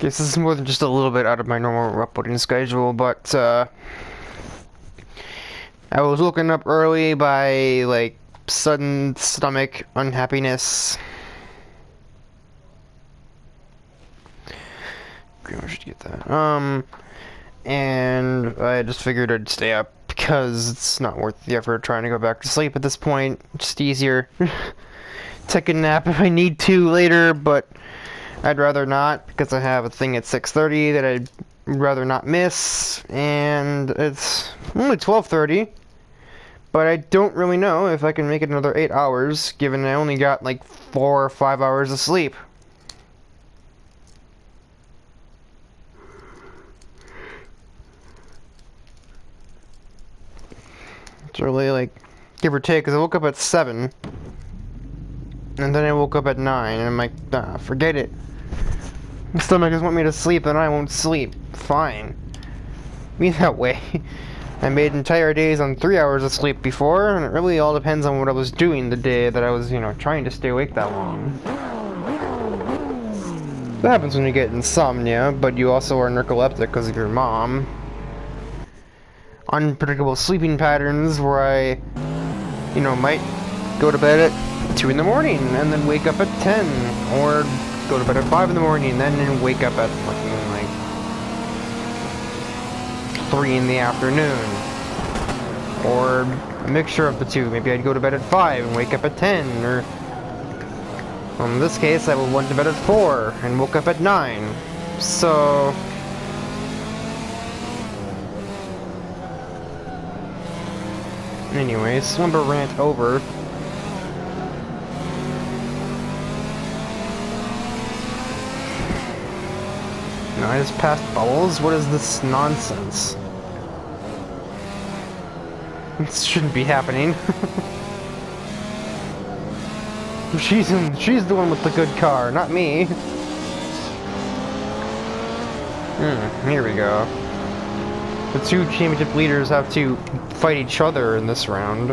Guess this is more than just a little bit out of my normal uploading schedule, but I was woken up early by like sudden stomach unhappiness. I should get that. And I just figured I'd stay up because it's not worth the effort trying to go back to sleep at this point. Just easier. Take a nap if I need to later, but I'd rather not because I have a thing at 6:30 that I'd rather not miss, and it's only 12:30. But I don't really know if I can make it another 8 hours, given I only got like 4 or 5 hours of sleep. It's really like, give or take, because I woke up at 7. And then I woke up at 9, and I'm like, nah, forget it. My stomach doesn't want me to sleep, then I won't sleep. Fine. Be that way. I made entire days on 3 hours of sleep before, and it really all depends on what I was doing the day that I was, trying to stay awake that long. That happens when you get insomnia, but you also are narcoleptic because of your mom. Unpredictable sleeping patterns where I, might go to bed at 2 in the morning and then wake up at 10, or go to bed at 5 in the morning and then wake up at fucking like 3 in the afternoon, or a mixture of the two. Maybe I'd go to bed at 5 and wake up at 10, or in this case I went to bed at 4 and woke up at 9. So anyways, slumber rant over. No, I just passed Bubbles. What is this nonsense? This shouldn't be happening. She's the one with the good car, not me. Here we go. The two championship leaders have to fight each other in this round,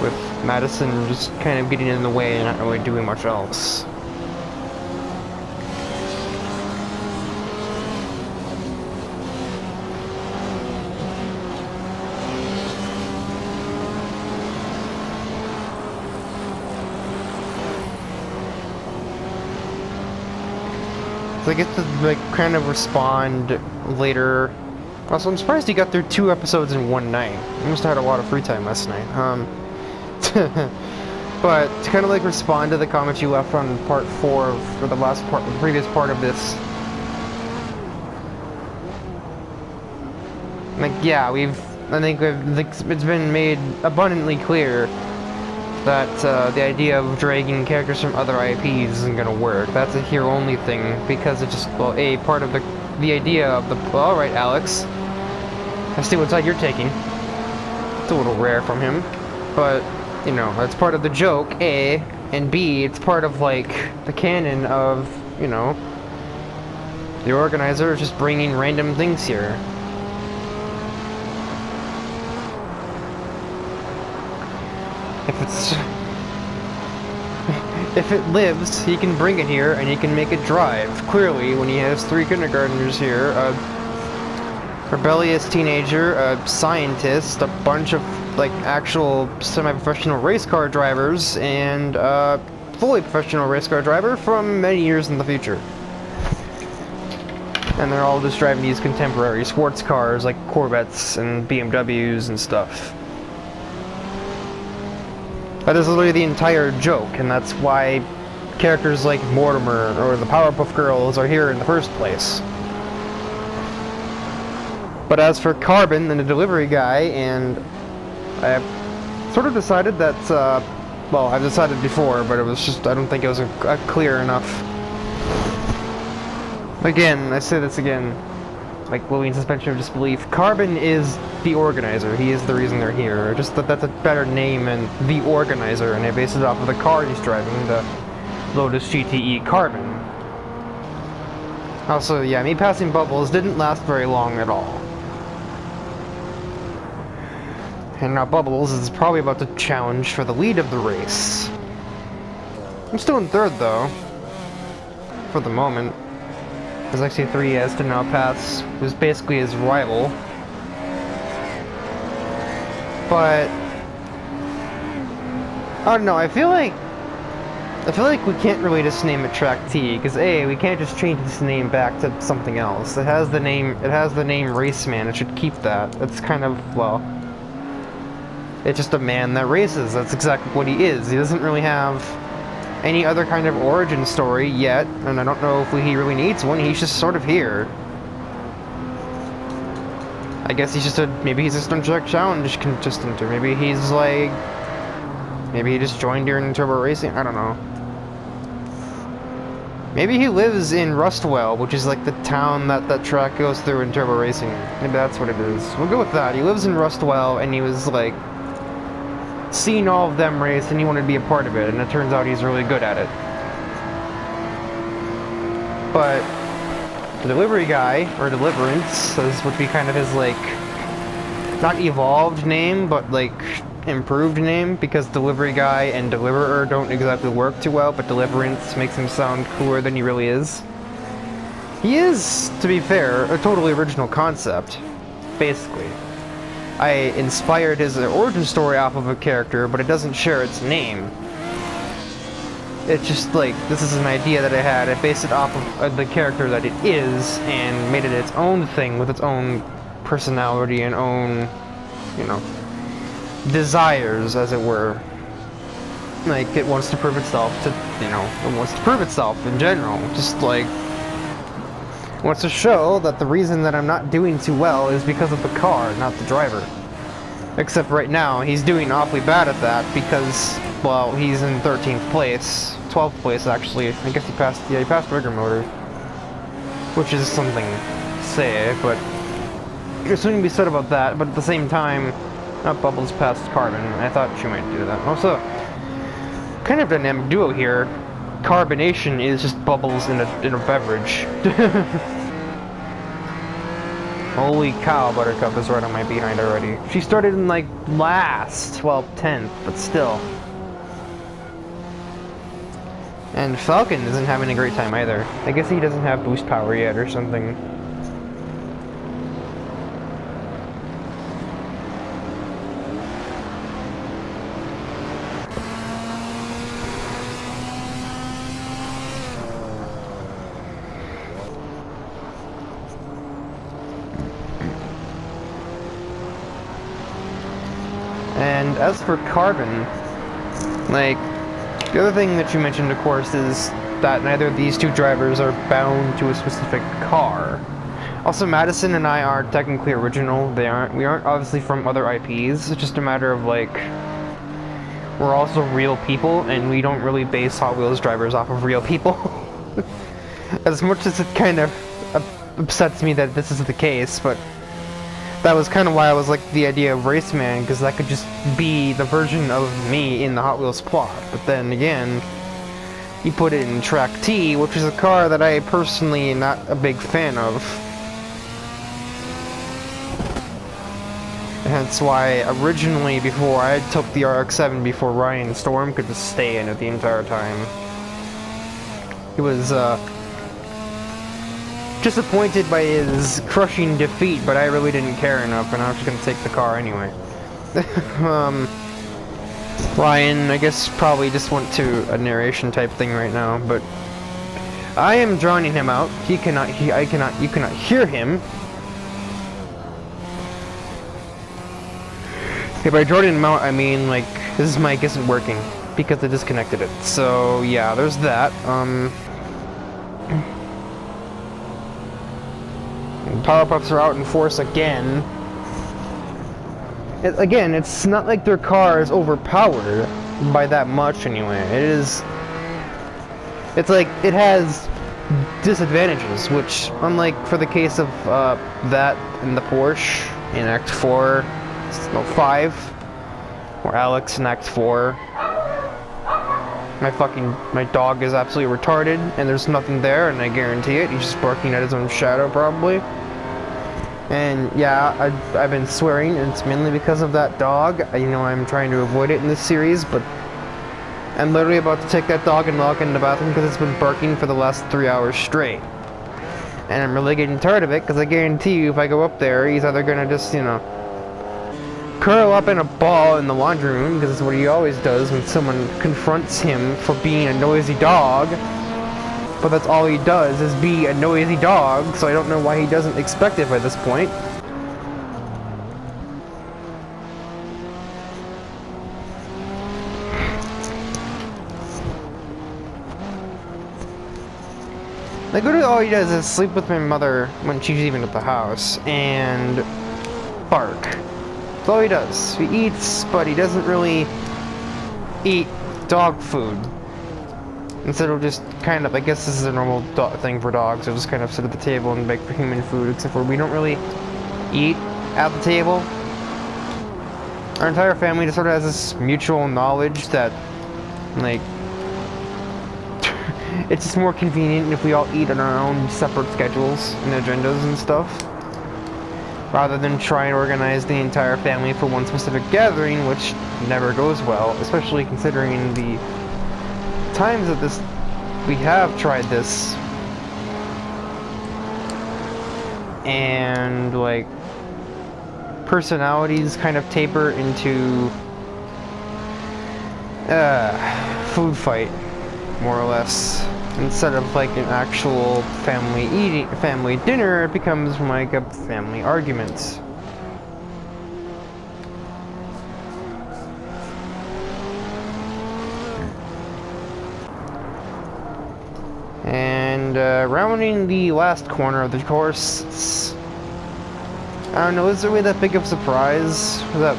with Madison just kind of getting in the way and not really doing much else. So I get to kind of respond later. Also, I'm surprised he got through 2 episodes in one night. He must have had a lot of free time last night. But to kind of respond to the comments you left on part 4 for the last part, the previous part of this. I think it's been made abundantly clear that the idea of dragging characters from other IPs isn't gonna work. That's a here-only thing, because it's just, part of the idea of the... Well, alright, Alex. I see what side you're taking. It's a little rare from him. But, that's part of the joke, A, and B, it's part of, the canon of, the organizer just bringing random things here. If it lives, he can bring it here and he can make it drive. Clearly, when he has 3 kindergartners here, a rebellious teenager, a scientist, a bunch of actual semi-professional race car drivers, and a fully professional race car driver from many years in the future. And they're all just driving these contemporary sports cars like Corvettes and BMWs and stuff. That is literally the entire joke, and that's why characters like Mortimer or the Powerpuff Girls are here in the first place. But as for Carbon and the delivery guy, and I've sort of decided that, well, I've decided before, but it was just, I don't think it was clear enough. Again, I say this again, living suspension of disbelief. Carbon is the organizer. He is the reason they're here. Just that's a better name than the organizer, and I base it off of the car he's driving, the Lotus GTE Carbon. Also, yeah, me passing Bubbles didn't last very long at all. And now Bubbles is probably about to challenge for the lead of the race. I'm still in 3rd, though. For the moment. There's actually 3 Assetto paths, who's basically his rival. But I don't know, I feel like we can't really just name it Track T, because A, we can't just change its name back to something else. It has the name Raceman, it should keep that. It's kind of, well, it's just a man that races, that's exactly what he is. He doesn't really have any other kind of origin story yet, and I don't know if he really needs one. He's just sort of here. I guess he's just maybe he's just a Track Challenge contestant, or maybe he's like, maybe he just joined during Turbo Racing, I don't know. Maybe he lives in Rustwell, which is like the town that track goes through in Turbo Racing. Maybe that's what it is. We'll go with that. He lives in Rustwell, and he was like seeing all of them race, and he wanted to be a part of it, and it turns out he's really good at it. But the Delivery Guy, or Deliverance, this would be kind of his like, not evolved name, but like improved name, because Delivery Guy and Deliverer don't exactly work too well, but Deliverance makes him sound cooler than he really is. He is, to be fair, a totally original concept, basically. I inspired his origin story off of a character, but it doesn't share its name. It's just like, this is an idea that I had, I based it off of the character that it is, and made it its own thing with its own personality and own, you know, desires, as it were. Like, it wants to prove itself to, you know, it wants to prove itself in general. Just like, wants to show that the reason that I'm not doing too well is because of the car, not the driver. Except right now, he's doing awfully bad at that because, well, he's in 13th place. 12th place, actually. I guess he passed Rigor Motor. Which is something to say, but there's something to be said about that, but at the same time, Bubbles passed Carbon. I thought she might do that. Also, kind of dynamic duo here. Carbonation is just Bubbles in a beverage. Holy cow, Buttercup is right on my behind already. She started in like last, well, 10th, but still. And Falcon isn't having a great time either. I guess he doesn't have boost power yet or something. And as for Carbon, like, the other thing that you mentioned, of course, is that neither of these two drivers are bound to a specific car. Also, Madison and I are technically original. We aren't obviously from other IPs. It's just a matter of, like, we're also real people, and we don't really base Hot Wheels drivers off of real people. As much as it kind of upsets me that this is the case, but that was kind of why I was like the idea of Raceman, because that could just be the version of me in the Hot Wheels plot. But then again, you put it in Track T, which is a car that I personally am not a big fan of. Hence why originally, before I took the RX-7 before Ryan Storm could just stay in it the entire time. He was disappointed by his crushing defeat, but I really didn't care enough, and I was just gonna take the car anyway. Ryan, I guess, probably just went to a narration type thing right now, but I am drowning him out. You cannot hear him. Okay, by drowning him out, I mean, like, this mic isn't working, because I disconnected it. So, yeah, there's that. PowerPuffs are out in force again. Again, it's not like their car is overpowered by that much anyway. It's like, it has disadvantages, which, unlike for the case of that in the Porsche in Act 4, no, 5, or Alex in Act 4, my dog is absolutely retarded, and there's nothing there, and I guarantee it. He's just barking at his own shadow, probably. And yeah, I've been swearing, and it's mainly because of that dog. You know, I'm trying to avoid it in this series, but I'm literally about to take that dog and lock it in the bathroom because it's been barking for the last 3 hours straight. And I'm really getting tired of it, because I guarantee you if I go up there, he's either gonna just, you know, curl up in a ball in the laundry room, because that's what he always does when someone confronts him for being a noisy dog. But that's all he does, is be a noisy dog, so I don't know why he doesn't expect it by this point. Like, literally all he does is sleep with my mother when she's even at the house, and bark. That's all he does. He eats, but he doesn't really eat dog food. Instead he'll just kind of, I guess this is a normal thing for dogs, he'll just kind of sit at the table and beg for human food, except for we don't really eat at the table. Our entire family just sort of has this mutual knowledge that, like, it's just more convenient if we all eat on our own separate schedules and agendas and stuff, rather than try and organize the entire family for one specific gathering, which never goes well, especially considering the times that we have tried this, and like personalities kind of taper into food fight, more or less. Instead of like an actual family dinner, it becomes like a family argument. And rounding the last corner of the course, I don't know, is there really that big of a surprise that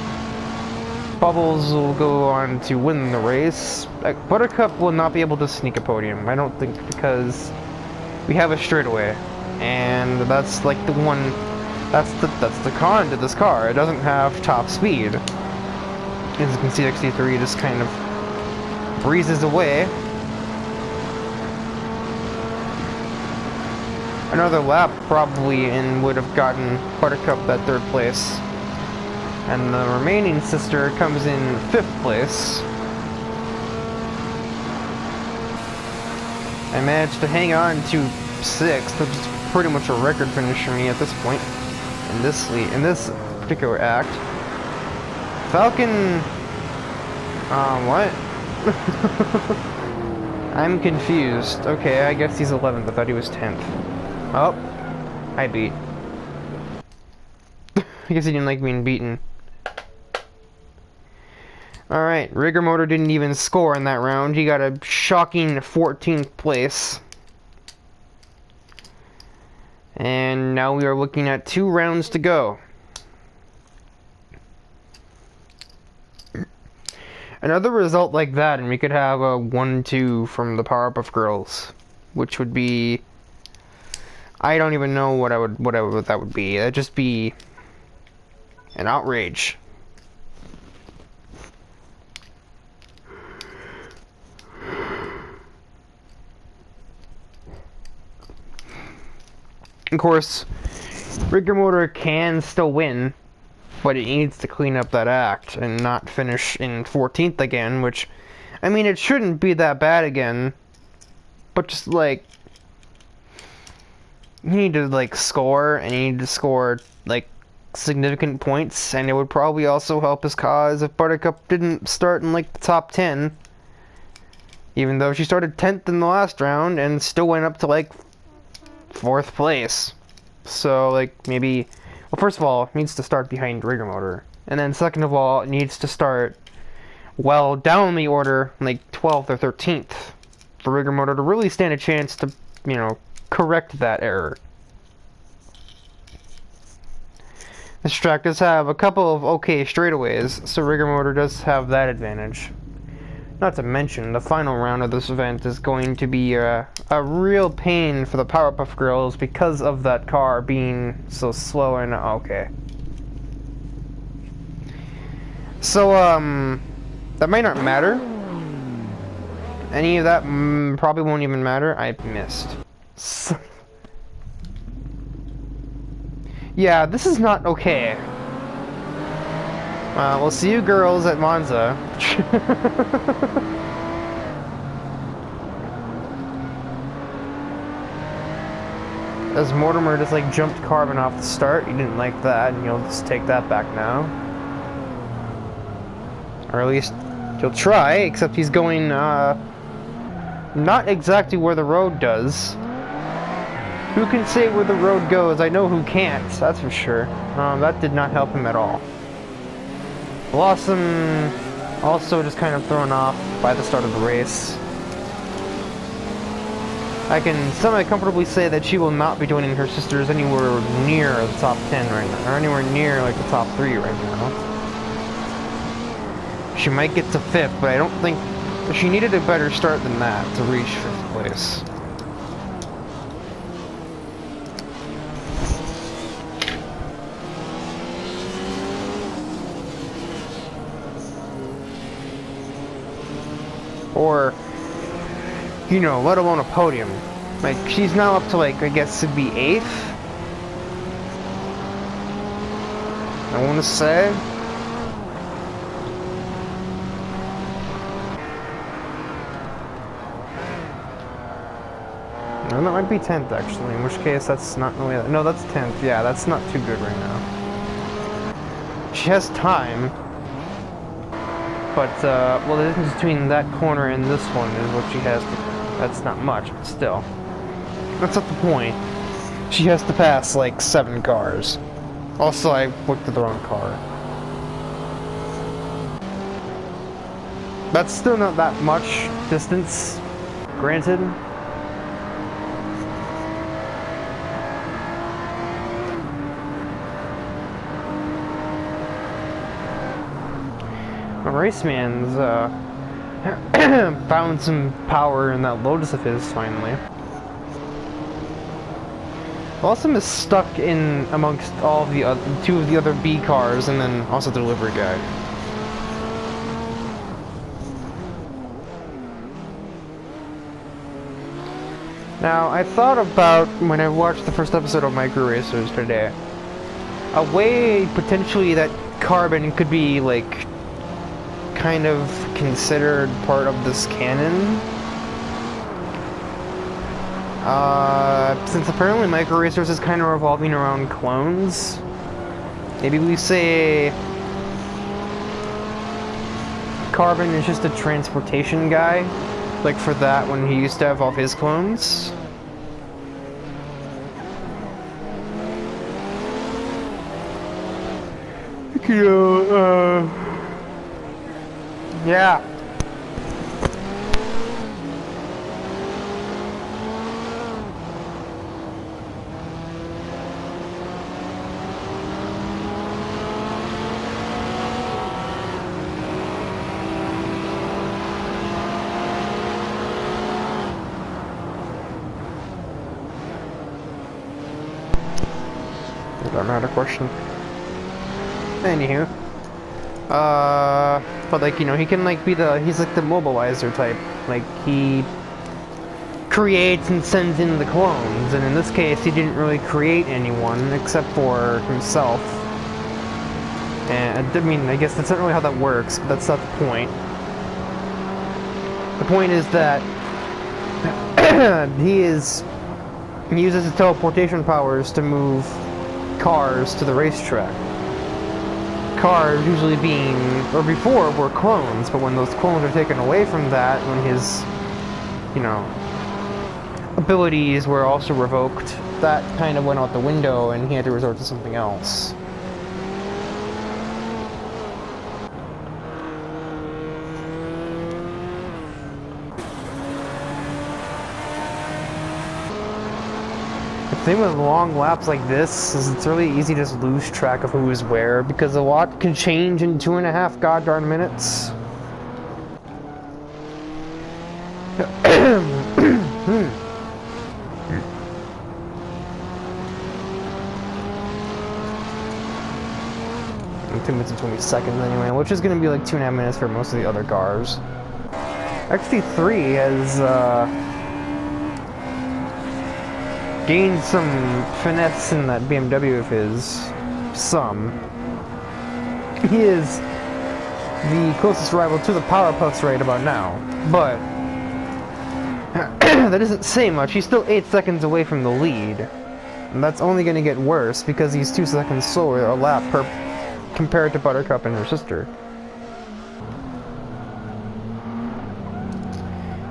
Bubbles will go on to win the race? Buttercup will not be able to sneak a podium, I don't think, because we have a straightaway, and that's like the one, that's the con to this car. It doesn't have top speed. As you can see, XT3 just kind of breezes away. Another lap probably and would have gotten Buttercup that third place. And the remaining sister comes in 5th place. I managed to hang on to 6th, which is pretty much a record finish for me at this point in this particular act. Falcon, what? I'm confused. Okay, I guess he's 11th. I thought he was 10th. Oh, I beat. I guess he didn't like being beaten. Alright, Rigor Motor didn't even score in that round. He got a shocking 14th place. And now we are looking at 2 rounds to go. Another result like that, and we could have a 1-2 from the Powerpuff Girls, which would be, I don't even know what that would be. That'd just be an outrage. Of course, Rigor Motor can still win, but it needs to clean up that act and not finish in 14th again, which, I mean, it shouldn't be that bad again, but just, like, you need to, like, score, and you need to score, like, significant points, and it would probably also help his cause if Buttercup didn't start in, like, the top 10, even though she started 10th in the last round and still went up to, like, 4th place. So, like, maybe, well, first of all, it needs to start behind Rigor Motor, and then second of all, it needs to start well down the order, like 12th or 13th, for Rigor Motor to really stand a chance to, you know, correct that error. This track does have a couple of okay straightaways, so Rigor Motor does have that advantage. Not to mention, the final round of this event is going to be a real pain for the Powerpuff Girls because of that car being so slow and okay. So, that might not matter. Any of that probably won't even matter. I missed. Yeah, this is not okay. We'll see you girls at Monza. As Mortimer just like jumped Carbon off the start, you didn't like that, and you'll just take that back now. Or at least you'll try, except he's going not exactly where the road does. Who can say where the road goes? I know who can't, that's for sure. That did not help him at all. Blossom also just kind of thrown off by the start of the race. I can semi-comfortably say that she will not be joining her sisters anywhere near the top 10 right now, or anywhere near like the top 3 right now. She might get to 5th, but I don't think she needed a better start than that to reach 5th place. Or, you know, let alone a podium. Like, she's now up to, like, I guess it'd be 8th? I want to say. No, that might be 10th, actually, in which case that's not really... No, that's 10th. Yeah, that's not too good right now. She has time. But, well, the difference between that corner and this one is what she has to... That's not much, but still. That's not the point. She has to pass, like, 7 cars. Also, I looked at the wrong car. That's still not that much distance, granted. Raceman's found some power in that Lotus of his finally. Blossom is stuck in amongst all of the other, 2 of the other B cars, and then also the delivery guy. Now, I thought about when I watched the first episode of Micro Racers today, a way potentially that Carbon could be like kind of considered part of this canon. Since apparently Micro Racers is kind of revolving around clones, maybe we say Carbon is just a transportation guy, like for that when he used to have all his clones. You know, yeah. Another question. Anywho. But like, you know, he can like be he's like the mobilizer type. Like, he creates and sends in the clones, and in this case he didn't really create anyone except for himself. And I mean, I guess that's not really how that works, but that's not the point. The point is that he uses his teleportation powers to move cars to the racetrack. Cars usually being, or before, were clones, but when those clones are taken away from that, when his, you know, abilities were also revoked, that kind of went out the window and he had to resort to something else. The thing with long laps like this is it's really easy to just lose track of who is where, because a lot can change in 2.5 goddamn minutes. 2 minutes and 20 seconds anyway, which is going to be like 2.5 minutes for most of the other cars. XT3 has gained some finesse in that BMW of his. Some. He is the closest rival to the PowerPuffs right about now, but that doesn't say much. He's still 8 seconds away from the lead. And that's only going to get worse because he's 2 seconds slower a lap compared to Buttercup and her sister.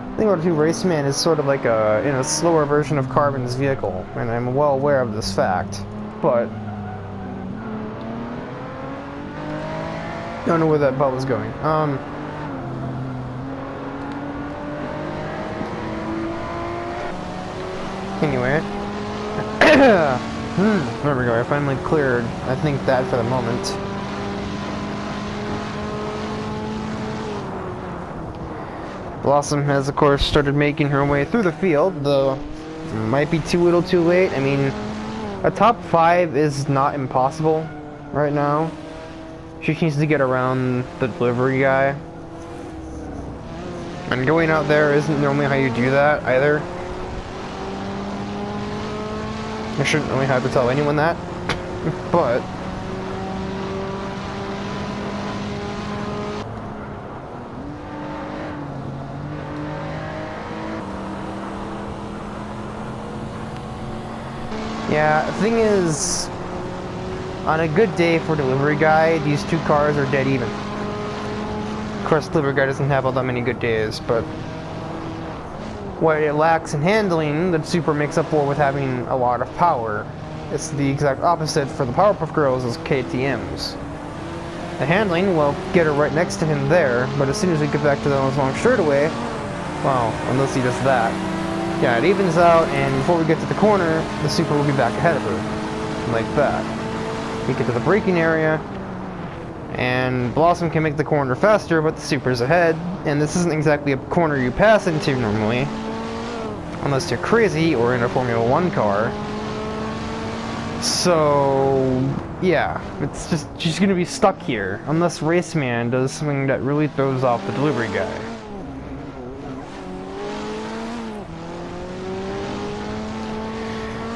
I think Auto 2 Raceman is sort of like a slower version of Carbon's vehicle, and I'm well aware of this fact, but don't know where that ball was going. Anyway. There we go, I finally cleared, I think, that for the moment. Blossom has, of course, started making her way through the field, though might be too little too late. I mean, a top 5 is not impossible right now. She needs to get around the delivery guy. And going out there isn't normally how you do that, either. I shouldn't really have to tell anyone that, but... yeah, the thing is, on a good day for delivery guy, these 2 cars are dead even. Of course, delivery guy doesn't have all that many good days, but what it lacks in handling, the Super makes up for with having a lot of power. It's the exact opposite for the Powerpuff Girls as KTMs. The handling, well, get her right next to him there, but as soon as we get back to the long straightaway, well, unless he does that, yeah, it evens out, and before we get to the corner, the Super will be back ahead of her. Like that. We get to the braking area, and Blossom can make the corner faster, but the Super's ahead, and this isn't exactly a corner you pass into normally, unless you're crazy or in a Formula 1 car. So, yeah, it's just, she's gonna be stuck here, unless Raceman does something that really throws off the delivery guy.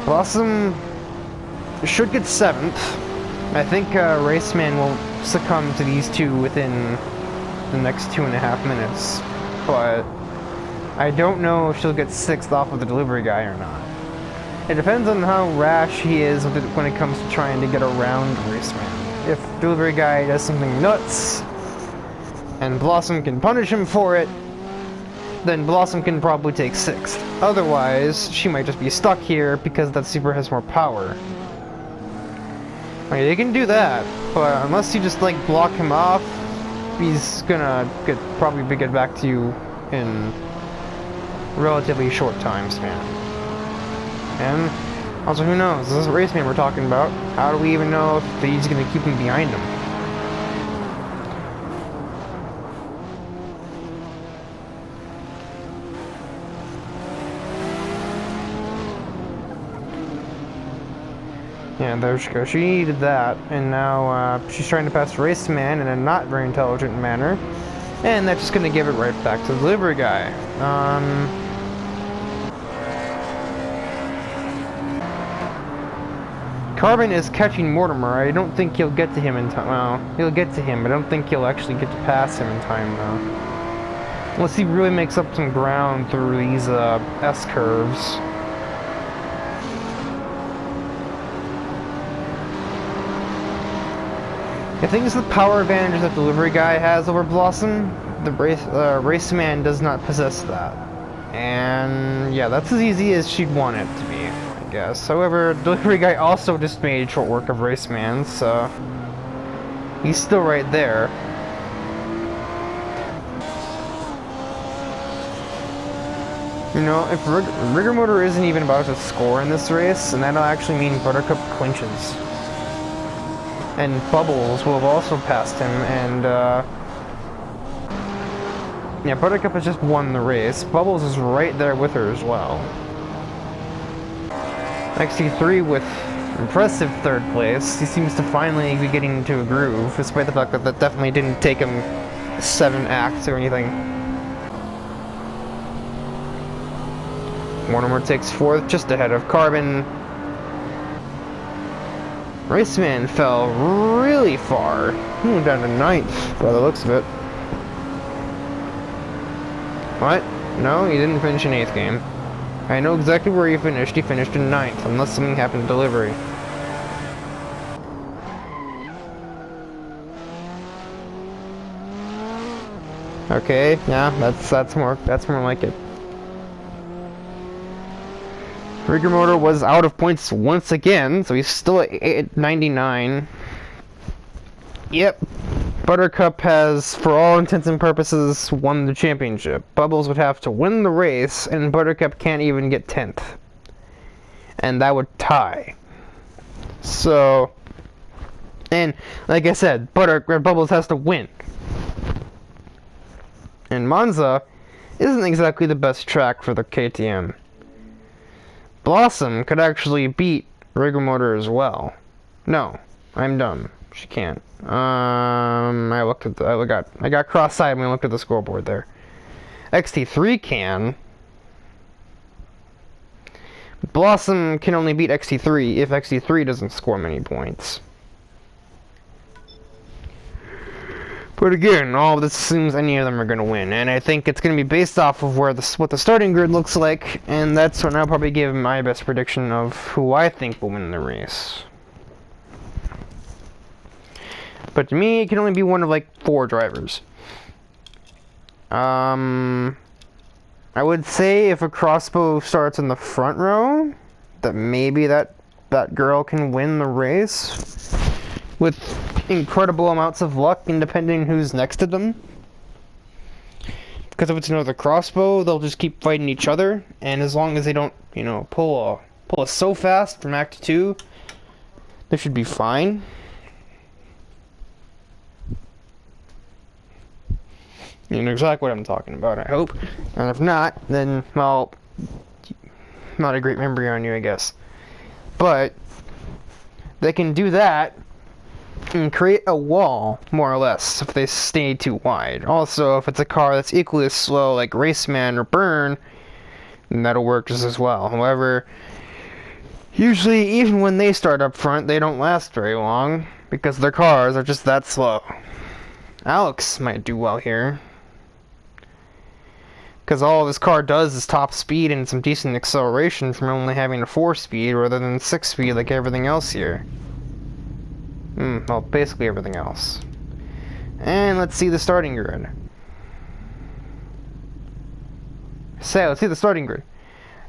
Blossom should get 7th. I think Raceman will succumb to these 2 within the next 2.5 minutes, but I don't know if she'll get 6th off of the delivery guy or not. It depends on how rash he is when it comes to trying to get around Raceman. If delivery guy does something nuts, and Blossom can punish him for it, then Blossom can probably take 6th. Otherwise, she might just be stuck here because that Super has more power. I mean, they can do that, but unless you just, like, block him off, he's gonna probably get back to you in relatively short time span. And also, who knows? This is Raceman we're talking about. How do we even know if he's gonna keep him behind him? Yeah, there she goes. She needed that, and now she's trying to pass Raceman in a not very intelligent manner, and that's just gonna give it right back to the delivery guy. Carbon is catching Mortimer. I don't think he'll get to him in time. Well, he'll get to him, but I don't think he'll actually get to pass him in time, though. Unless he really makes up some ground through these S-curves. I think it's the power advantage that delivery guy has over Blossom. The Raceman does not possess that. And yeah, that's as easy as she'd want it to be, I guess. However, delivery guy also just made short work of Raceman, so he's still right there. You know, if Rigor Motor isn't even about to score in this race, and that'll actually mean Buttercup clinches. And Bubbles will have also passed him, and yeah, Buttercup has just won the race. Bubbles is right there with her as well. XT3 with impressive 3rd place. He seems to finally be getting into a groove, despite the fact that that definitely didn't take him 7 acts or anything. Mortimer takes 4th, just ahead of Carbon. Raceman fell really far. He went down to 9th, by the looks of it. What? No, he didn't finish an 8th game. I know exactly where he finished. He finished in 9th, unless something happened to delivery. Okay, yeah, that's more like it. Rigor Motor was out of points once again, so he's still at 99. Yep. Buttercup has, for all intents and purposes, won the championship. Bubbles would have to win the race, and Buttercup can't even get 10th. And that would tie. So, and like I said, Bubbles has to win. And Monza isn't exactly the best track for the KTM. Blossom could actually beat Rigor Motor as well. No, I'm dumb. She can't. I got cross-eyed when I looked at the scoreboard there. XT3 can. Blossom can only beat XT3 if XT3 doesn't score many points. But again, all of this assumes any of them are going to win, and I think it's going to be based off of what the starting grid looks like, and that's when I'll probably give my best prediction of who I think will win the race. But to me, it can only be one of like 4 drivers. I would say if a crossbow starts in the front row, that maybe that girl can win the race with incredible amounts of luck, and depending who's next to them. Because if it's another crossbow, they'll just keep fighting each other, and as long as they don't, pull a so fast from Act 2, they should be fine. You know exactly what I'm talking about, I hope. And if not, then, well, not a great memory on you, I guess. But they can do that and create a wall, more or less, if they stay too wide. Also, if it's a car that's equally as slow, like Raceman or Burn, then that'll work just as well. However, usually, even when they start up front, they don't last very long, because their cars are just that slow. Alex might do well here, because all this car does is top speed and some decent acceleration from only having a 4-speed rather than 6-speed like everything else here. Well, basically everything else. And let's see the starting grid. So, let's see the starting grid.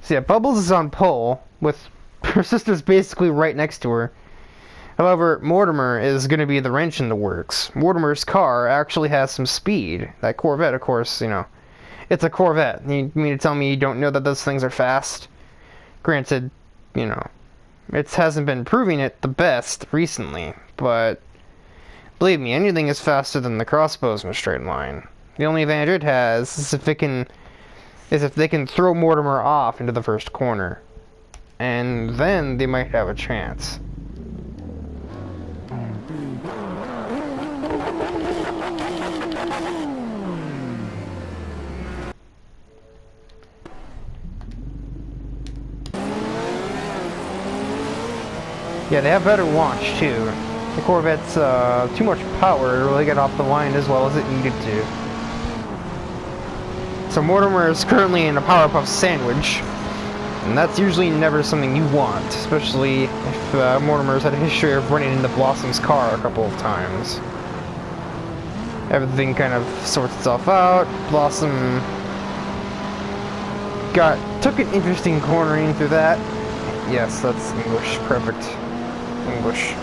So yeah, Bubbles is on pole, with her sister's basically right next to her. However, Mortimer is going to be the wrench in the works. Mortimer's car actually has some speed. That Corvette, of course, it's a Corvette. You mean to tell me you don't know that those things are fast? Granted, it hasn't been proving it the best recently, but believe me, anything is faster than the crossbows in a straight line. The only advantage it has is if they can throw Mortimer off into the first corner, and then they might have a chance. Yeah, they have better launch too. The Corvette's too much power to really get off the line as well as it needed to. So Mortimer is currently in a PowerPuff sandwich, and that's usually never something you want, especially if Mortimer's had a history of running into Blossom's car a couple of times. Everything kind of sorts itself out. Blossom took an interesting cornering through that. Yes, that's English. Perfect. English.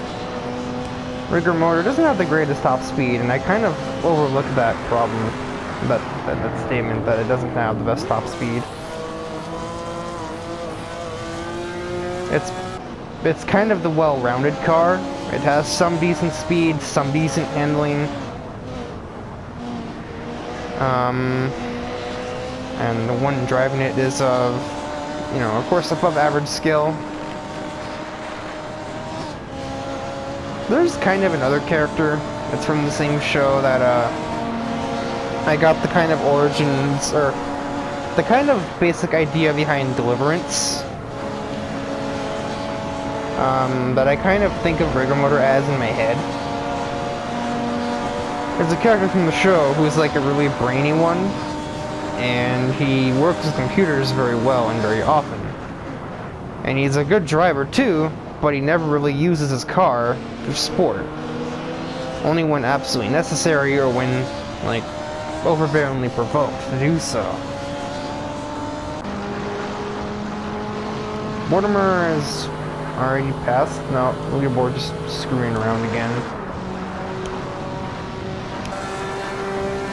Rigor Motor doesn't have the greatest top speed, and I kind of overlooked that problem, that statement, that it doesn't have the best top speed. It's kind of the well-rounded car. It has some decent speed, some decent handling, and the one driving it is of course above average skill. There's kind of another character that's from the same show that I got the kind of origins, or the kind of basic idea behind Deliverance, that I kind of think of Rigor Motor as in my head. There's a character from the show who's like a really brainy one, and he works with computers very well and very often. And he's a good driver too, but he never really uses his car for sport. Only when absolutely necessary or when, like, overbearingly provoked to do so. Mortimer is already passed. No, leaderboard just screwing around again.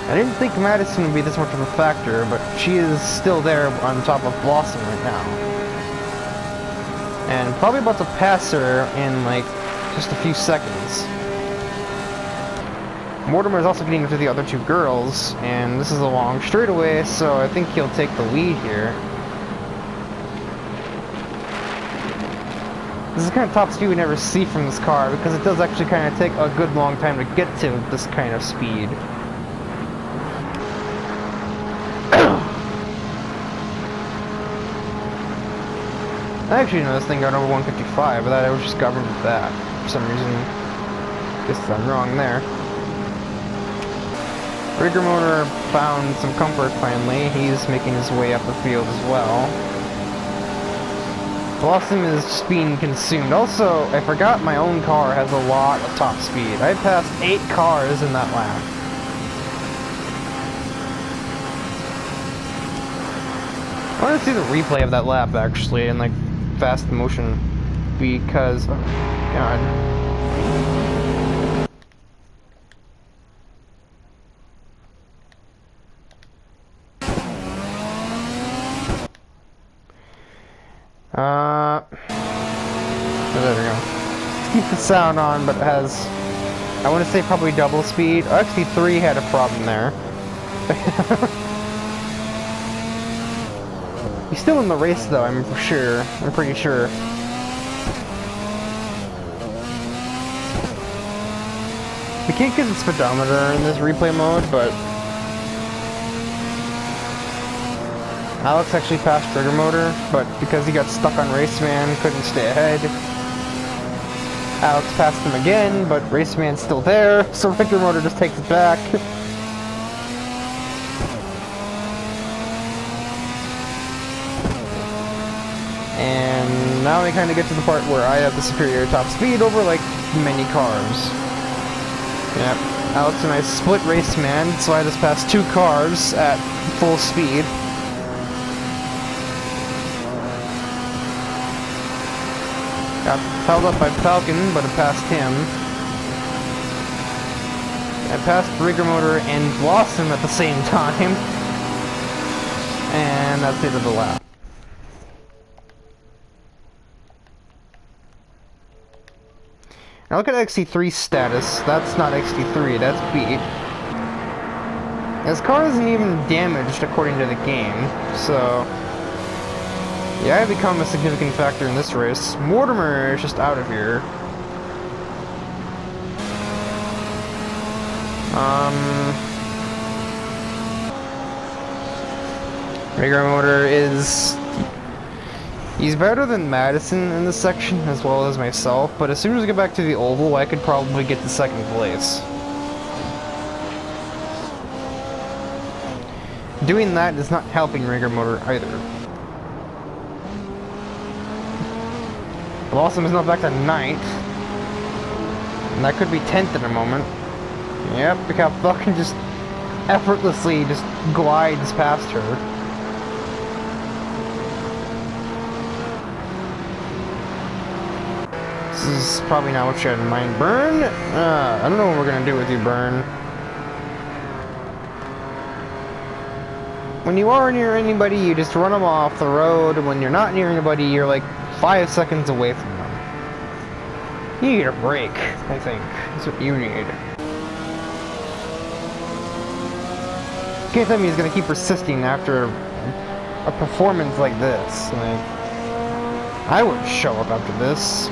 I didn't think Madison would be this much of a factor, but she is still there on top of Blossom right now. And probably about to pass her in, like, just a few seconds. Mortimer is also getting into the other two girls, and this is a long straightaway, so I think he'll take the lead here. This is the kind of top speed we never see from this car, because it does actually kind of take a good long time to get to this kind of speed. I actually know this thing got over 155, but I was just governed with that for some reason. Guess I'm wrong there. Rigor Motor found some comfort finally. He's making his way up the field as well. Blossom is just being consumed. Also, I forgot my own car has a lot of top speed. I passed 8 cars in that lap. I want to see the replay of that lap actually in like fast motion because, oh god. There we go. Let's keep the sound on, but it has, I want to say probably double speed. Oh, actually 3 had a problem there. He's still in the race though, I'm pretty sure. We can't get the speedometer in this replay mode, but Alex actually passed Rigor Motor, but because he got stuck on Raceman, couldn't stay ahead. Alex passed him again, but Raceman's still there, so Rigor Motor just takes it back. And now we kind of get to the part where I have the superior top speed over, like, many cars. Yep, Alex and I split Raceman, so I just passed 2 cars at full speed. Got held up by Falcon, but I passed him. I passed Rigor Motor and Blossom at the same time. And that's the end of the lap. Now look at XT3's status. That's not XT3, that's B. His car isn't even damaged according to the game, so yeah, I've become a significant factor in this race. Mortimer is just out of here. Rigor Motor is... he's better than Madison in this section, as well as myself, but as soon as I get back to the oval, I could probably get to 2nd place. Doing that is not helping Rigor Motor either. Blossom is now back to 9th. And that could be 10th in a moment. Yep, look how fucking just effortlessly just glides past her. This is probably not what you had in mind. Burn? I don't know what we're gonna do with you, Burn. When you are near anybody, you just run them off the road. When you're not near anybody, you're like 5 seconds away from them. You need a break, I think. That's what you need. You can't tell me he's gonna keep persisting after a performance like this. Like, I wouldn't show up after this.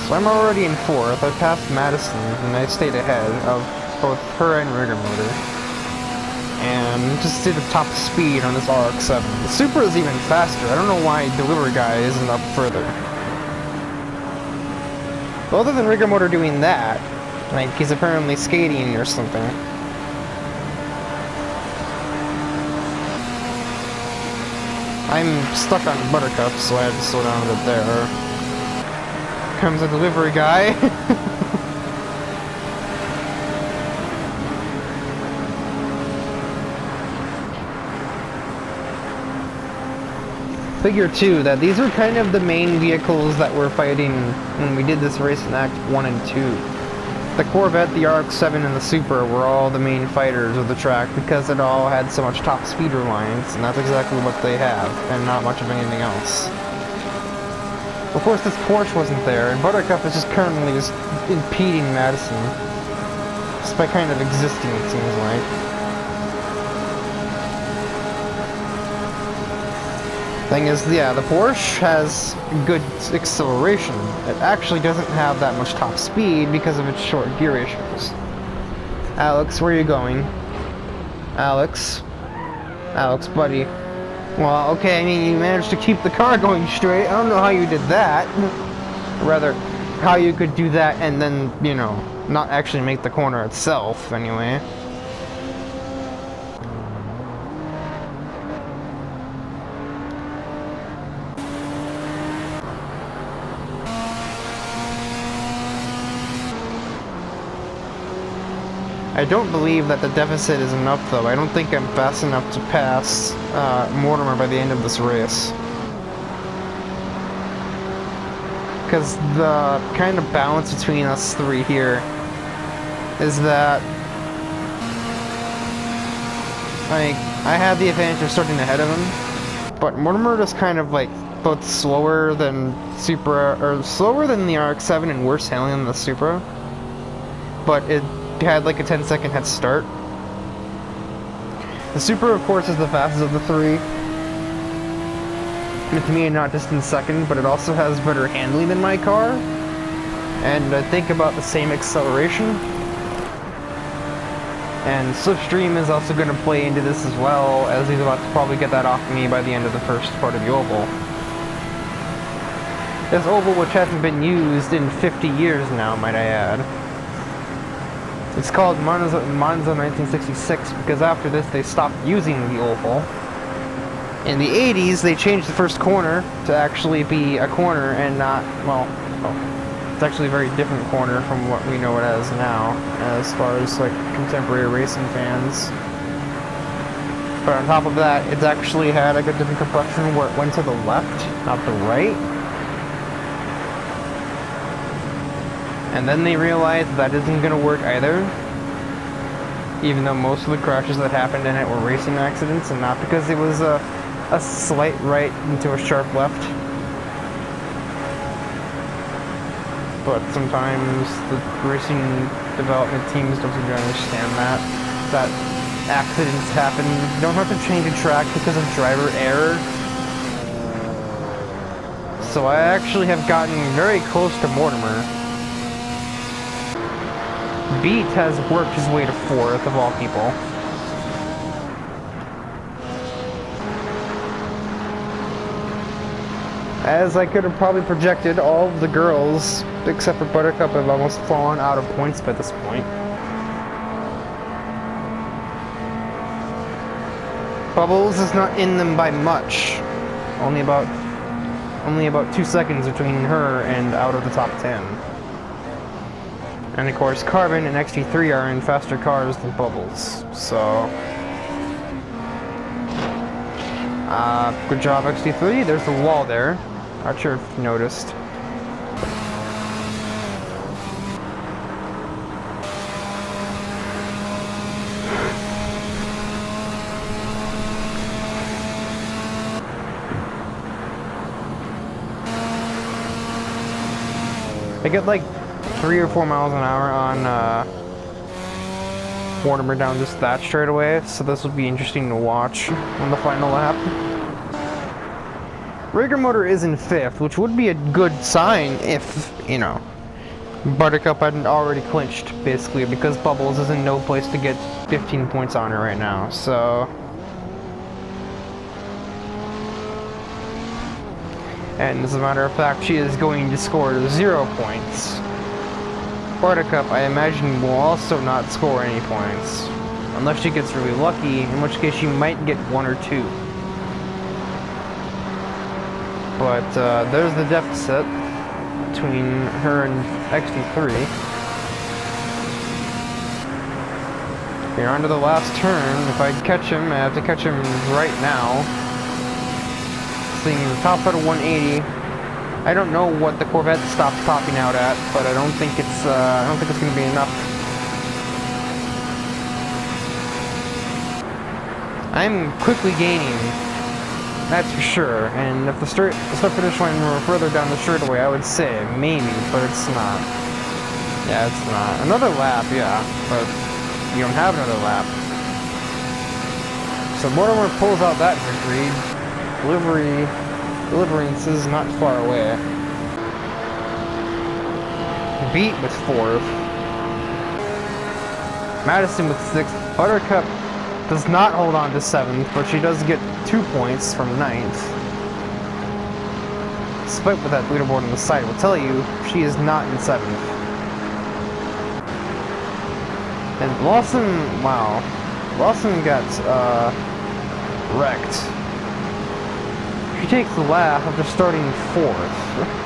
So I'm already in 4th. I passed Madison, and I stayed ahead of both her and Rigor Motor. And just did the top speed on this RX-7. The Supra is even faster. I don't know why Delivery Guy isn't up further. Well, other than Rigor Motor doing that, like, he's apparently skating or something. I'm stuck on Buttercup, so I had to slow down a bit there. Comes a delivery guy. Figure too that these were kind of the main vehicles that were fighting when we did this race in Act 1 and 2. The Corvette, the RX-7, and the Supra were all the main fighters of the track because it all had so much top speed lines, and that's exactly what they have, and not much of anything else. Of course, this Porsche wasn't there, and Buttercup is just currently just impeding Madison. Just by kind of existing, it seems like. Thing is, yeah, the Porsche has good acceleration. It actually doesn't have that much top speed because of its short gear ratios. Alex, where are you going? Alex? Alex, buddy. Well, okay, I mean, you managed to keep the car going straight. I don't know how you did that. Or rather, how you could do that and then, you know, not actually make the corner itself, anyway. I don't believe that the deficit is enough, though. I don't think I'm fast enough to pass Mortimer by the end of this race. Because the kind of balance between us three here is that like, I had the advantage of starting ahead of him, but Mortimer is kind of like both slower than Supra, or slower than the RX-7 and worse handling than the Supra, but it had like a 10-second head start. The Supra, of course, is the fastest of the three. And to me, not just in second, but it also has better handling than my car. And I think about the same acceleration. And Slipstream is also going to play into this as well, as he's about to probably get that off me by the end of the first part of the oval. This oval, which hasn't been used in 50 years now, might I add. It's called Monza 1966 because after this they stopped using the oval. In the 80s, they changed the first corner to actually be a corner and not, well, it's actually a very different corner from what we know it as now, as far as like contemporary racing fans. But on top of that, it's actually had like a different complexion where it went to the left, not the right. And then they realized that isn't going to work either, even though most of the crashes that happened in it were racing accidents and not because it was a slight right into a sharp left. But sometimes the racing development teams don't seem to understand that accidents happen. You don't have to change a track because of driver error. So I actually have gotten very close to Mortimer. Beat has worked his way to 4th of all people. As I could have probably projected, all of the girls, except for Buttercup, have almost fallen out of points by this point. Bubbles is not in them by much. Only about 2 seconds between her and out of the top 10. And of course, Carbon and XT3 are in faster cars than Bubbles, so... good job, XT3. There's the wall there. Not sure if you noticed. I get like 3 or 4 miles an hour on Mortimer down just that straightaway, so this will be interesting to watch on the final lap. Rigor Motor is in 5th, which would be a good sign if, you know, Buttercup hadn't already clinched, basically, because Bubbles is in no place to get 15 points on her right now, so... And as a matter of fact, she is going to score 0 points Buttercup, I imagine, will also not score any points. Unless she gets really lucky, in which case she might get 1 or 2. But there's the deficit between her and XT3. We're on to the last turn. If I catch him, I have to catch him right now. Seeing the top out of 180. I don't know what the Corvette stops topping out at, but I don't think it's going to be enough. I'm quickly gaining, that's for sure. And if the start finish line were further down the straightaway, I would say maybe, but it's not. Yeah, it's not. Another lap, yeah, but you don't have another lap. So Mortimer pulls out that victory. Deliverance is not far away. Beat with 4th. Madison with 6th. Buttercup does not hold on to 7th, but she does get 2 points from 9th. Despite what that leaderboard on the side will tell you, she is not in 7th. And Blossom, wow. Blossom got, wrecked. She takes the lap after starting 4th.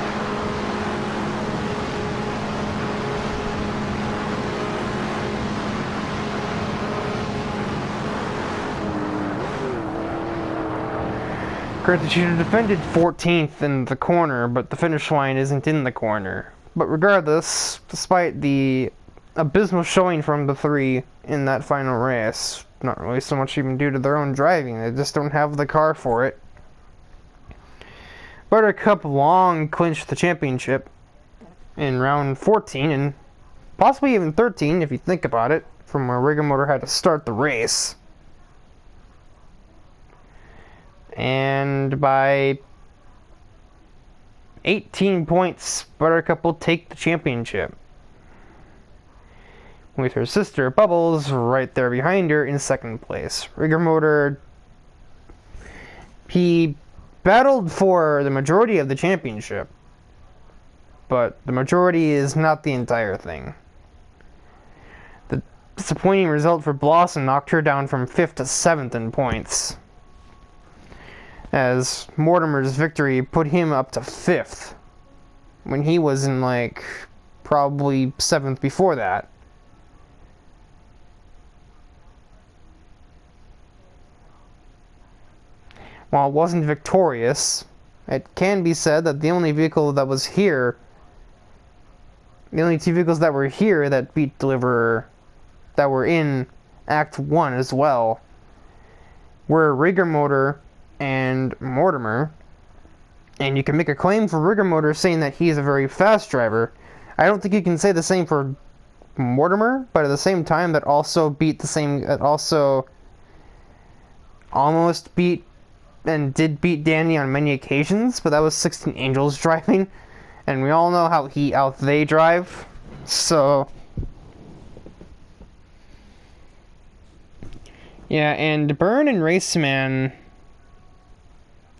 Granted, she defended 14th in the corner, but the finish line isn't in the corner. But regardless, despite the abysmal showing from the 3 in that final race, not really so much even due to their own driving, they just don't have the car for it. Buttercup long clinched the championship in round 14, and possibly even 13 if you think about it, from where Rigor Motor had to start the race. And by 18 points, Buttercup will take the championship, with her sister Bubbles right there behind her in 2nd place. Rigor Motor, he battled for the majority of the championship, but the majority is not the entire thing. The disappointing result for Blossom knocked her down from 5th to 7th in points, as Mortimer's victory put him up to 5th, when he was in, like, probably 7th before that. While it wasn't victorious, it can be said that the only vehicle that was here, the only 2 vehicles that were here that beat Deliverer, that were in Act 1 as well, were Rigor Motor and Mortimer. And you can make a claim for Rigor Motor saying that he is a very fast driver. I don't think you can say the same for Mortimer, but at the same time, that also beat the same, that also almost beat and did beat Danny on many occasions, but that was 16 Angels driving, and we all know how they drive, so yeah. And Byrne and Raceman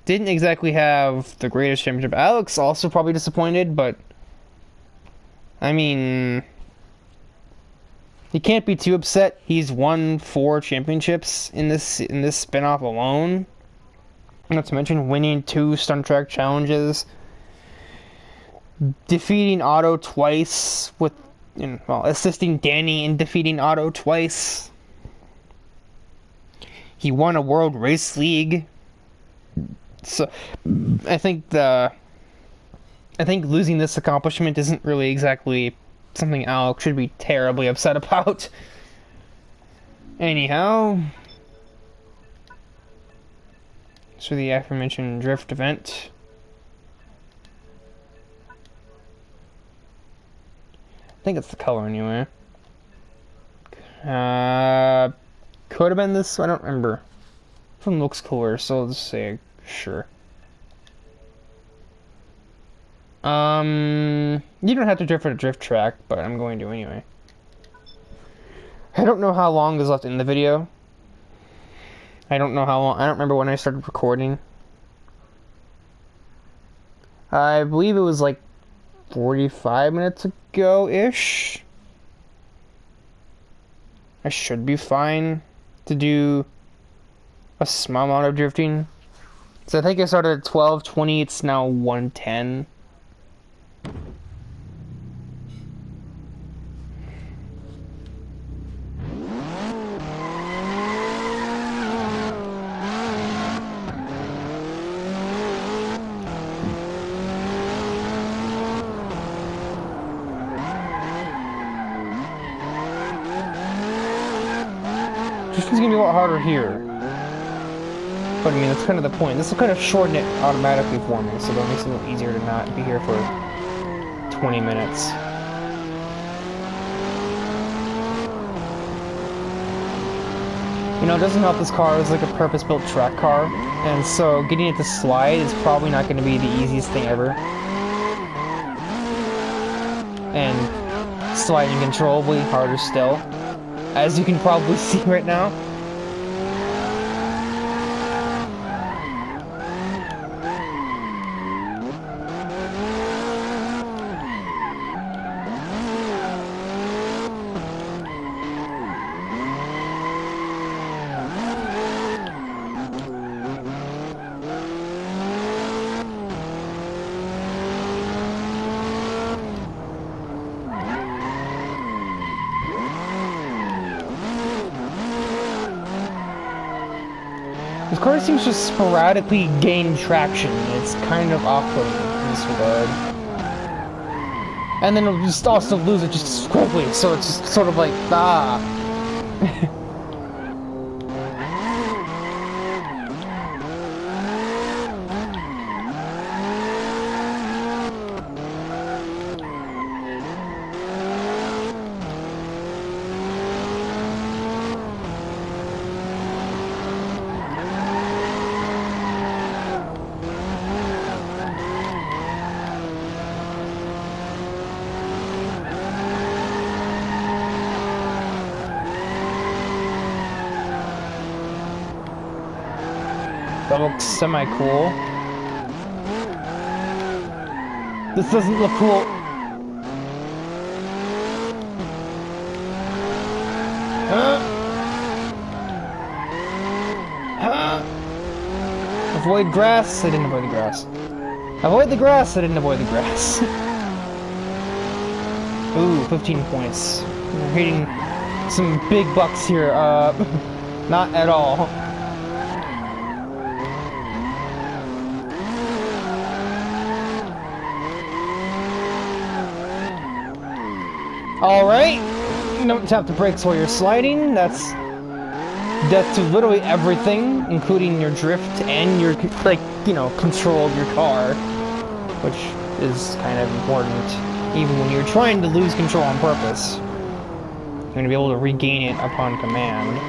didn't exactly have the greatest championship. Alex also probably disappointed, but I mean, he can't be too upset. He's won 4 championships in this spinoff alone. Not to mention winning 2 stunt track challenges, defeating Otto twice, with, assisting Danny in defeating Otto twice. He won a World Race League. So I think losing this accomplishment isn't really exactly something Alex should be terribly upset about. Anyhow, so the aforementioned drift event. I think it's the color anyway. Could have been this, I don't remember. This one looks cooler, so I'll just say sure. You don't have to drift at a drift track, but I'm going to anyway. I don't know how long is left in the video. I don't know how long. I don't remember when I started recording. I believe it was like 45 minutes ago-ish. I should be fine to do a small amount of drifting. So I think I started at 1220, it's now 110. Drifting's gonna be a lot harder here. But I mean, that's kind of the point. This will kind of shorten it automatically for me, so that makes it a little easier to not be here for 20 minutes. You know, it doesn't help this car is like a purpose-built track car, and so getting it to slide is probably not going to be the easiest thing ever. And sliding controllably harder still, as you can probably see right now. This car seems to sporadically gain traction. It's kind of off-putting in this regard. And then it'll just also lose it just as quickly, so it's just sort of like, ah. That looks semi-cool. This doesn't look cool. Avoid grass. I didn't avoid the grass. Avoid the grass. I didn't avoid the grass. Ooh, 15 points. We're hitting some big bucks here. Not at all. Alright, don't tap the brakes while you're sliding. That's death to literally everything, including your drift and your, like, you know, control of your car, which is kind of important. Even when you're trying to lose control on purpose, you're going to be able to regain it upon command.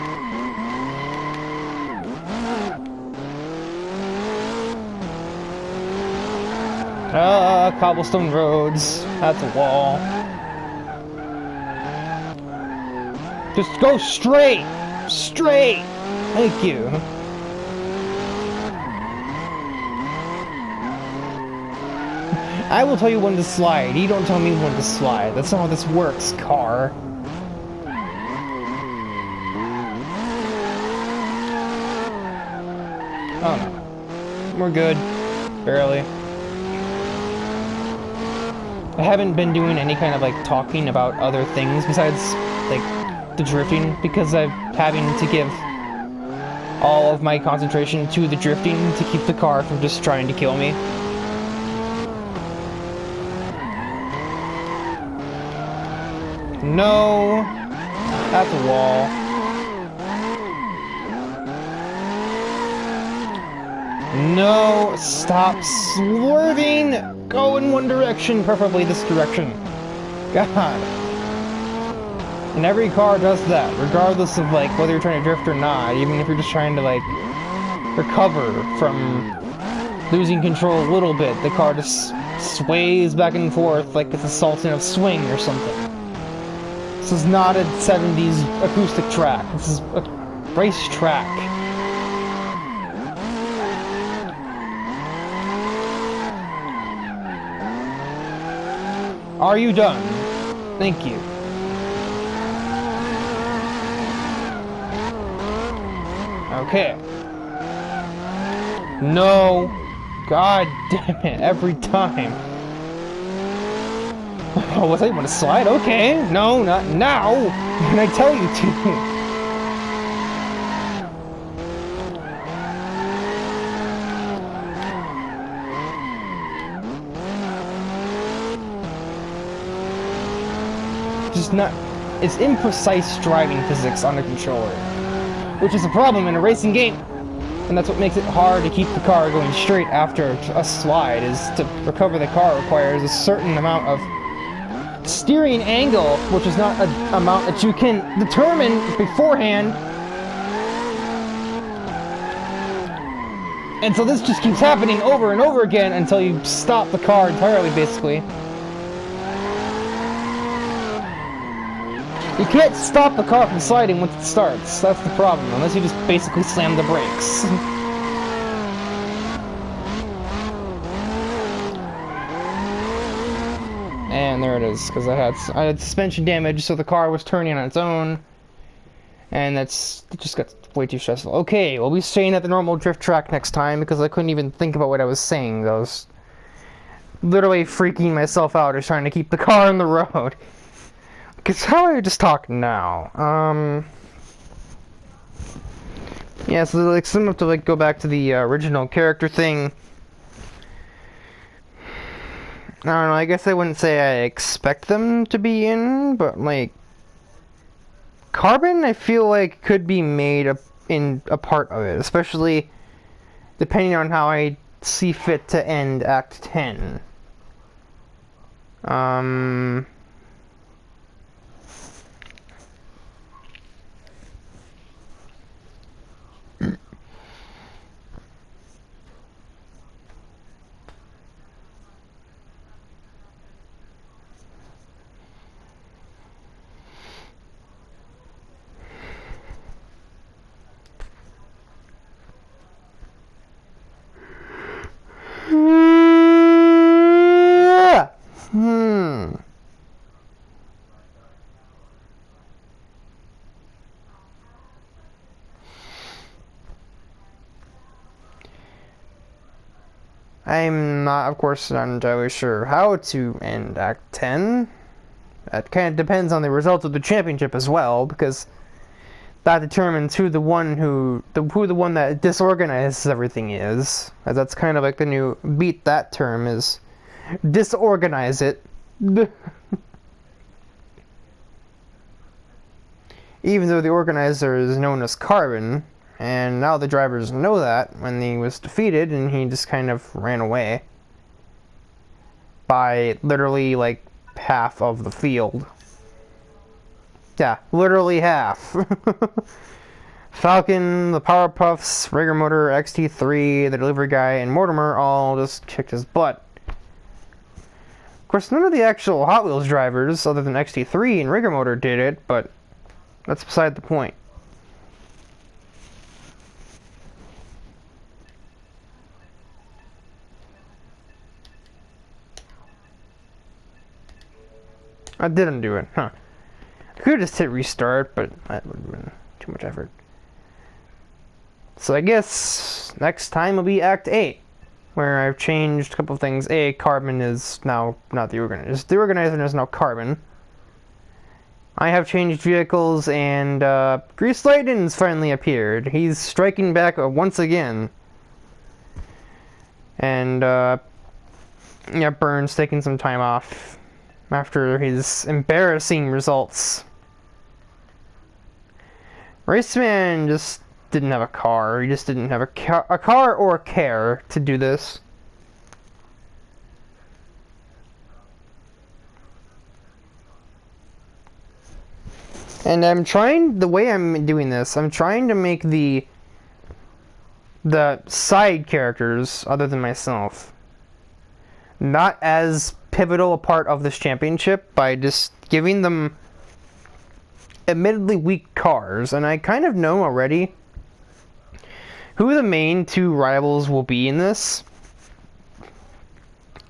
Cobblestone roads. That's a wall. Just go straight! Straight! Thank you. I will tell you when to slide. You don't tell me when to slide. That's not how this works, car. Oh no. We're good. Barely. I haven't been doing any kind of, like, talking about other things besides, like, the drifting, because I'm having to give all of my concentration to the drifting to keep the car from just trying to kill me. No! That's a wall. No! Stop swerving! Go in one direction, preferably this direction. God. And every car does that, regardless of, like, whether you're trying to drift or not, even if you're just trying to, like, recover from losing control a little bit, the car just sways back and forth like it's assaulting a swing or something. This is not a 70s acoustic track, this is a race track. Are you done? Thank you. Okay. No. God damn it, every time. Oh, was I want to slide? Okay. No, not now. When I tell you to. Just not. It's imprecise driving physics on the controller, which is a problem in a racing game. And that's what makes it hard to keep the car going straight after a slide, is to recover the car requires a certain amount of steering angle, which is not an amount that you can determine beforehand. And so this just keeps happening over and over again until you stop the car entirely, basically. You can't stop the car from sliding once it starts. That's the problem, unless you just basically slam the brakes. And there it is, because I had suspension damage, so the car was turning on its own. And it just got way too stressful. Okay, we'll be staying at the normal drift track next time, because I couldn't even think about what I was saying. I was literally freaking myself out just trying to keep the car on the road. Because how do I just talk now? Yeah, so like similar to like go back to the original character thing. I don't know, I guess I wouldn't say I expect them to be in, but like Carbon I feel like could be made in a part of it, especially depending on how I see fit to end Act 10. I'm not, of course, not entirely sure how to end Act 10. That kind of depends on the result of the championship as well, because that determines who the one that disorganizes everything is. As that's kind of like the new beat that term is disorganize it. Even though the organizer is known as Carbon, and now the drivers know that when he was defeated and he just kind of ran away by literally like half of the field. Yeah, literally half. Falcon, the PowerPuffs, Rigor Motor, XT3, the delivery guy, and Mortimer all just kicked his butt. Of course, none of the actual Hot Wheels drivers, other than XT3 and Rigor Motor, did it, but that's beside the point. I didn't do it, huh? I could have just hit restart, but that would have been too much effort. So I guess next time will be Act 8, where I've changed a couple of things. Carbon is now not the organizer. The organizer is now Carbon. I have changed vehicles, and Grease Lightning's finally appeared. He's striking back once again. And, yeah, Burns taking some time off after his embarrassing results. Raceman just didn't have a car. He just didn't have a car or care to do this. And the way I'm doing this, I'm trying to make the side characters, other than myself, not as pivotal a part of this championship by just giving them admittedly weak cars. And I kind of know already who the main two rivals will be in this.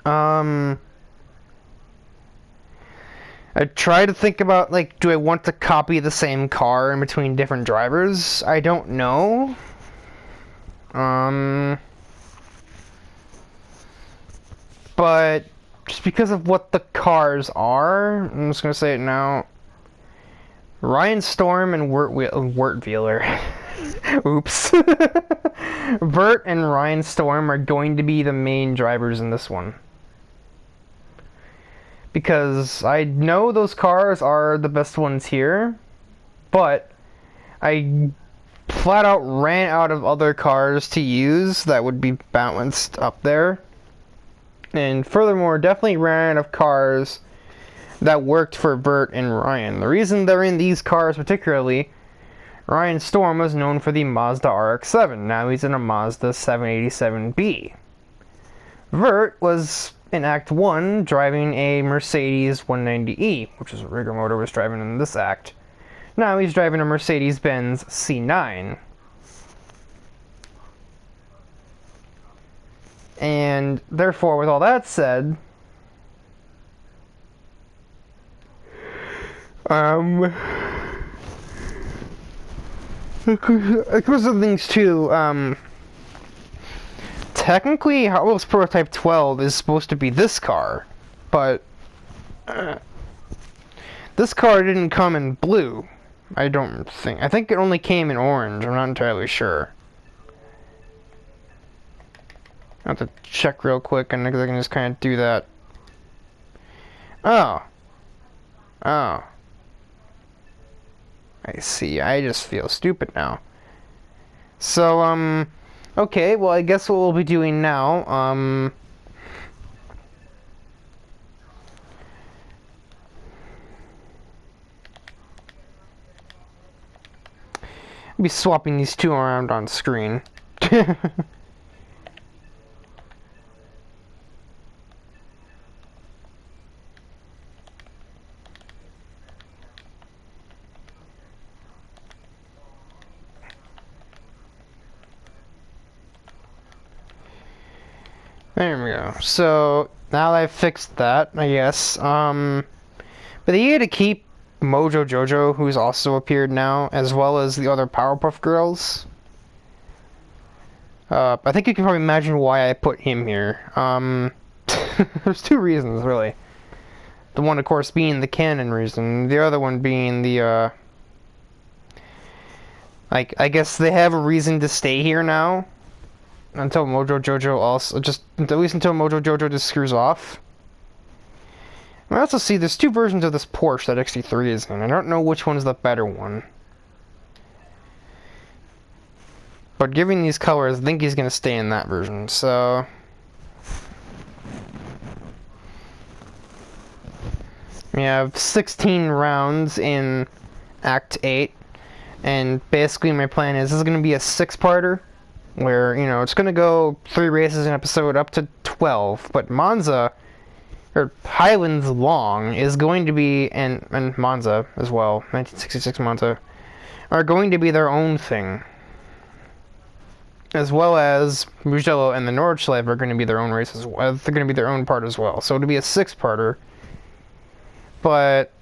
I try to think about, like, do I want to copy the same car in between different drivers? I don't know. But just because of what the cars are, I'm just gonna say it now. Ryan Storm and Wertweiler. Oops. Vert and Ryan Storm are going to be the main drivers in this one. Because I know those cars are the best ones here, but I flat out ran out of other cars to use that would be balanced up there. And furthermore, definitely ran out of cars that worked for Vert and Ryan. The reason they're in these cars particularly, Ryan Storm was known for the Mazda RX-7. Now he's in a Mazda 787B. Vert was in Act 1 driving a Mercedes 190E, which is what Rigor Motor was driving in this act. Now he's driving a Mercedes-Benz C9. And therefore, with all that said, because of things too, technically Hot Wheels Prototype 12 is supposed to be this car, but this car didn't come in blue, I don't think. I think it only came in orange, I'm not entirely sure. I have to check real quick, and I can just kind of do that. Oh. Oh. I see. I just feel stupid now. So, okay, well, I guess what we'll be doing now, I'll be swapping these two around on screen. There we go. So, now that I've fixed that, I guess, but they had to keep Mojo Jojo, who's also appeared now, as well as the other Powerpuff Girls. I think you can probably imagine why I put him here. There's two reasons, really. The one, of course, being the canon reason, the other one being the, like, I guess they have a reason to stay here now. Until Mojo Jojo also, at least until Mojo Jojo just screws off. I also see there's two versions of this Porsche that XT3 is in. I don't know which one's the better one. But given these colors, I think he's going to stay in that version, so... We have 16 rounds in Act 8. And basically my plan is, this is going to be a 6-parter. Where, you know, it's going to go 3 races an episode up to 12. But Monza, or Highlands Long, is going to be, and Monza as well, 1966 Monza, are going to be their own thing. As well as Mugello and the Nordschleife are going to be their own races. They're going to be their own part as well. So it'll be a 6-parter. But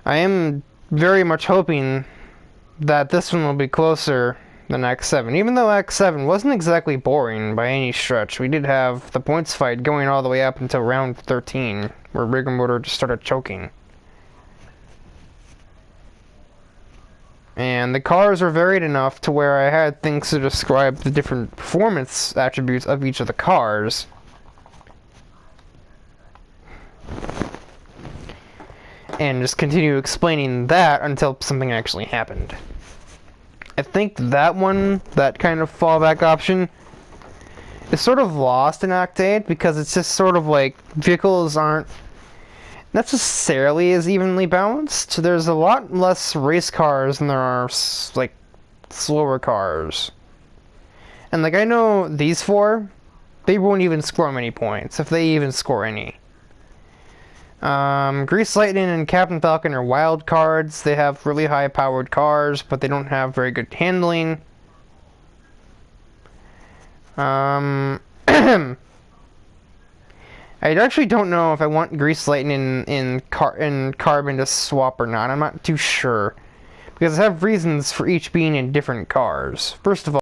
I am very much hoping that this one will be closer than Act 7. Even though Act 7 wasn't exactly boring by any stretch, we did have the points fight going all the way up until round 13, where Rigor Motor just started choking. And the cars are varied enough to where I had things to describe the different performance attributes of each of the cars. And just continue explaining that until something actually happened. I think that one, that kind of fallback option, is sort of lost in Act 8 because it's just sort of like vehicles aren't necessarily as evenly balanced. There's a lot less race cars than there are, like, slower cars. And, like, I know these 4, they won't even score many points, if they even score any. Grease Lightning and Captain Falcon are wild cards. They have really high-powered cars, but they don't have very good handling. I actually don't know if I want Grease Lightning in Carbon to swap or not. I'm not too sure. Because I have reasons for each being in different cars. First of all,